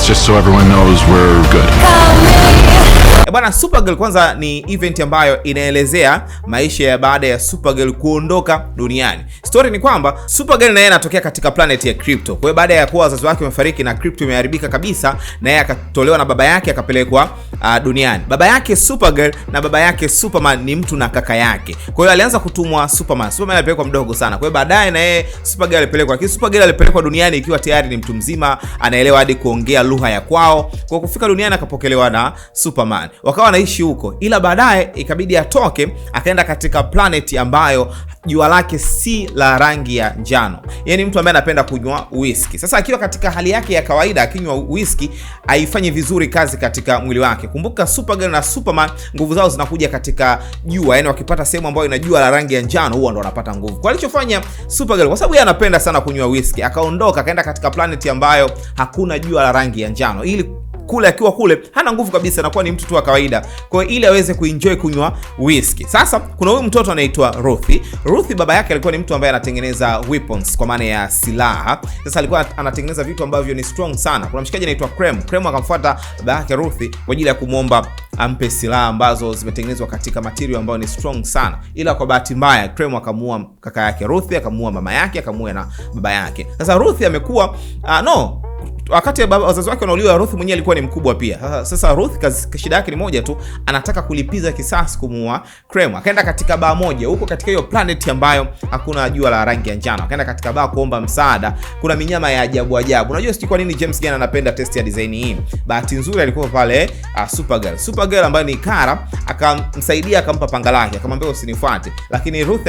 that's just so everyone knows we're good. Bwana, Supergirl kwanza ni event ambayo inaelezea maisha ya baada ya Supergirl kuondoka duniani. Story ni kwamba Supergirl naye anatokea katika planet ya Krypto. Kwa hiyo baada ya kuwa wazazi wake wamefariki na Krypto imeharibika kabisa, naye akatolewa na baba yake akapelekwa duniani. Baba yake Supergirl na baba yake Superman ni mtu na kaka yake. Kwa hiyo alianza kutumwa Superman. Superman alipelekwa mdogo sana. Kwa hiyo baadaye naye Supergirl alipelekwa. Lakini Supergirl alipelekwa duniani ikiwa tayari ni mtu mzima, anaelewa hadi kuongea lugha ya kwao. Kwa kufika duniani akapokelewa na Superman. Wakawa wanaishi huko, ila baadaye ikabidi atoke akaenda katika planet ambayo jua lake si la rangi ya njano. Yaani mtu ambaye anapenda kunywa whisky. Sasa akiwa katika hali yake ya kawaida akinywa whisky haifanyi vizuri kazi katika mwili wake. Kumbuka Supergirl na Superman nguvu zao zinakuja katika jua, yaani wakipata sehemu ambayo ina jua la rangi ya njano huwa ndo wanapata nguvu. Kwa alichofanya Supergirl, kwa sababu yeye anapenda sana kunywa whisky, akaondoka akaenda katika planet ambayo hakuna jua la rangi ya njano, ili kule akiwa kule hana nguvu kabisa, anakuwa ni mtu tu wa kawaida. Kwa hiyo ili aweze kuenjoy kunywa whisky. Sasa kuna huyu mtoto anaitwa Ruthie. Ruthie baba yake alikuwa ni mtu ambaye anatengeneza weapons, kwa maana ya silaha. Sasa alikuwa anatengeneza vitu ambavyo ni strong sana. Kuna mshikaji anaitwa Krem. Krem akamfuata baba yake Ruthie kwa ajili ya kumuomba ampe silaha ambazo zimetengenezwa katika material ambayo ni strong sana. Ila kwa bahati mbaya Krem akamuua kaka yake Ruthie, akamuua mama yake, akamuua na baba yake. Sasa Ruthie amekuwa wakati wazazi wake wanauliwa, Ruth mwenyewe alikuwa ni mkubwa pia. Sasa Ruth shida yake ni moja tu, anataka kulipiza kisasi kumuua Krem. Akaenda katika baa moja huko katika hiyo planet ambayo hakuna jua la rangi ya njano. Akaenda katika baa kuomba msaada. Kuna minyama ya ajabu ajabu. Unajua sijui kwa nini James Gunn anapenda test ya design hii. Bahati nzuri alikuwa pale Supergirl. Supergirl ambaye ni Kara akamsaidia, akampa panga lake, akamwambia usinifuate. Lakini Ruth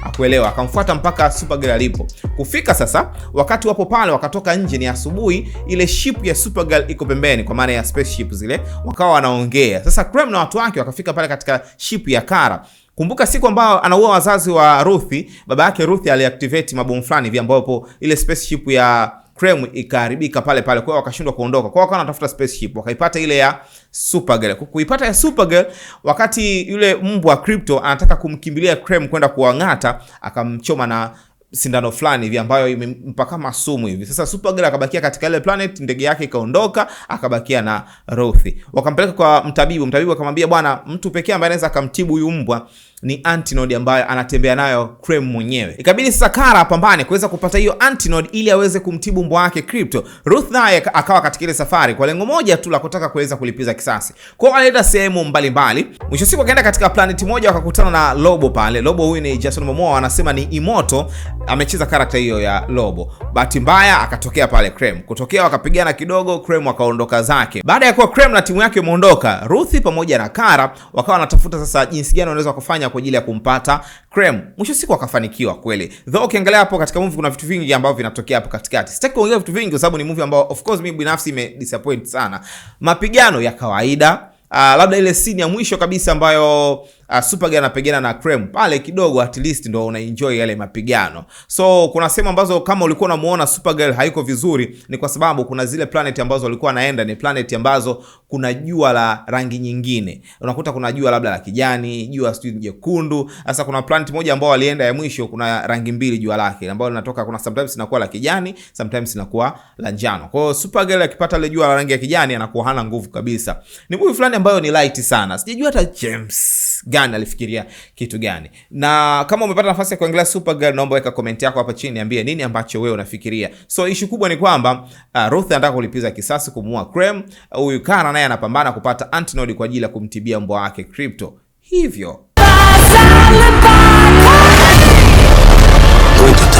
hakuelewa, akamfuata mpaka Supergirl alipo. Kufika sasa wakati wapo pale, wakatoka nje, ni asubuhi, ile ship ya Supergirl iko pembeni, kwa maana ya spaceship zile, wakawa wanaongea. Sasa Krem na watu wake wakafika pale katika ship ya Kara. Kumbuka siku ambayo anaua wazazi wa Ruthie, baba yake Ruthie aliactivate mabomu fulani hivi ambapo ile spaceship ya Krem ikaharibika pale pale, kwa hiyo wakashindwa kuondoka. Kwa hiyo wakawa wanatafuta spaceship, wakaipata ile ya Supergirl. Kuipata ya Supergirl, wakati yule mbwa Krypto anataka kumkimbilia Krem kwenda kuangata, akamchoma na sindano fulani hivi ambayo imempa kama sumu hivi. Sasa Supergirl akabakia katika ile planet, ndege yake ikaondoka, akabakia na Ruthie. Wakampeleka kwa mtabibu. Mtabibu akamwambia, bwana, mtu pekee ambaye anaweza akamtibu huyu mbwa ni antinode ambayo anatembea nayo Krem mwenyewe. Ikabidi sasa Kara apambane kuweza kupata hiyo antinode ili aweze kumtibu mbwa wake Krypto. Ruth naye akawa katika ile safari kwa lengo moja tu la kutaka kuweza kulipiza kisasi. Kwa hiyo alienda sehemu mbalimbali. Mwisho siku akaenda katika planet moja, wakakutana na Lobo pale. Lobo huyu ni Jason Momoa, anasema ni Immortal, amecheza karakta hiyo ya Lobo. Bahati mbaya akatokea pale Krem. Kutokea wakapigana kidogo, Krem akaondoka zake. Baada ya kuwa Krem na timu yake imeondoka, Ruthie pamoja na Kara wakawa wanatafuta sasa jinsi gani wanaweza kufanya kwa ajili ya kumpata Krem. Mwisho siku akafanikiwa kweli. Though ukiangalia hapo katika movie kuna vitu vingi ambavyo vinatokea hapo katikati. Sitaki kuongea vitu vingi kwa sababu ni movie ambao of course mimi binafsi imedisappoint sana. Mapigano ya kawaida, labda ile scene ya mwisho kabisa ambayo Supergirl anapigana na Krem pale kidogo, at least ndo una enjoy yale mapigano. So kuna sehemu ambazo kama ulikuwa unamuona Supergirl haiko vizuri, ni kwa sababu kuna zile planet ambazo walikuwa anaenda ni planet ambazo kuna jua la rangi nyingine. Unakuta kuna jua labda la kijani, jua sijui jekundu. Sasa kuna planet moja ambao walienda ya mwisho, kuna rangi mbili jua lake ambao linatoka, kuna sometimes inakuwa la kijani, sometimes inakuwa la njano. Kwa hiyo Supergirl akipata ile jua la rangi ya kijani anakuwa hana nguvu kabisa. Ni movie fulani ambayo ni light sana. Sijajua hata James Gunn alifikiria kitu gani. Na kama umepata nafasi ya kuangalia Supergirl, naomba weka comment yako hapa chini, niambie nini ambacho wewe unafikiria. So issue kubwa ni kwamba Ruth anataka kulipiza kisasi kumuua Krem. Huyu Kara naye anapambana kupata antinode kwa ajili ya kumtibia mbwa wake Krypto. Hivyo